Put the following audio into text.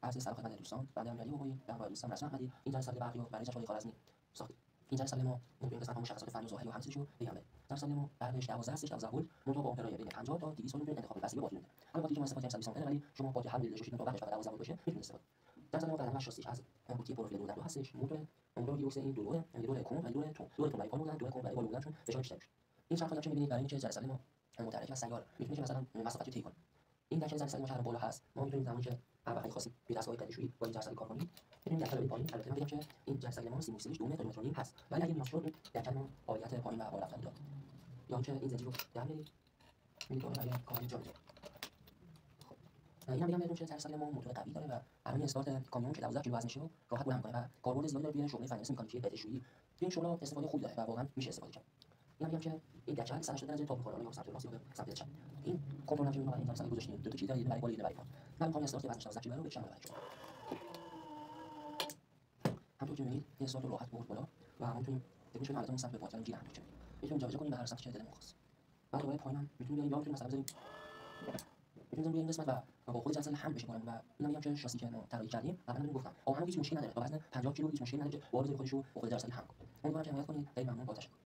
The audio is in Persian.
عرض سلام خدمت دوستان. بنده امیرعلی بابایی به همراه دوستم رسما احمدی این جلسه برقی رو برای جشنواره خوارزمی ساختیم. این جلسه ما به قسمت همون شخصیت فنی و ظاهری و همه چیزشو بگم. جلسه ما بعدش 12 هستش 12 بود منتها با امپرای بین 50 تا 200 میتونید انتخاب وسیله باهاتون میده. الان با که استفاده کردیم 120 ولی شما با که حل داشتید تا بعدش فقط 12 بود باشه میتونید استفاده. جلسه ما برنامه‌اش هستش از بوتی پروفیل دو هستش موتور یوکس این دوره یعنی دوره کم و دوره تون برای پا بودن دوره کم برای بالا بودن چون فشار بیشتر میشه. این شرط رو می‌بینید برای اینکه جلسه ما متحرک و سیار میتونه که مثلا مسافت رو طی کنه. این داخل جلسه ما شهر بالا هست ما میتونیم زمانی که هر وقتی خواستیم به دستگاه قدیشویی با این جلسه کار کنیم میتونیم داخل پایین البته میگم که این جلسه ما سینوسیش 2 متر متر و نیم هست ولی اگه نیاز شد داخل ما قابلیت پایین و بالا رفتن داره یا اینکه این زنجیر رو در میارید میتونه برای کار انجام بده. اینا میگم بهتون که جلسه ما موتور قوی داره و الان استارت کامیون که 12 کیلو وزنشه رو راحت بلند کنه و کاربرد زیادی داره توی شغل فنی مکانیکی قدیشویی این شغل استفاده خوبی داره و واقعا میشه استفاده کرد. اینا میگم که این داخل 180 درجه تاپ می‌خوره یا سمت راست یا سمت چپ. این کنترل که ما این جلسه گذاشتیم دو تا چیز داره برای بالا برای پایین. من می‌خوام استارت وزن 12 کیلو رو بکشم بالا. همونطور که می‌بینید این استارت راحت برد بالا و همونطور می‌تونیم حالتمون سمت به پایین گیر همونطور که می‌تونیم جابجا کنیم به هر سمتی که دلمون خواست. بعد دوباره پایینم می‌تونیم بیاریم یا می‌تونیم مثلا بذاریم می‌تونیم بیاریم قسمت و با خود جلسه هم بشه کنیم و اینا میگم که شاسی که ما طراحی کردیم قبلا بهتون گفتم آهن هیچ مشکلی نداره با وزن 50 کیلو هیچ مشکلی نداره وارد خودش رو با خود جلسه هم کنه. امیدوارم که حمایت کنید. خیلی ممنون. با تشکر.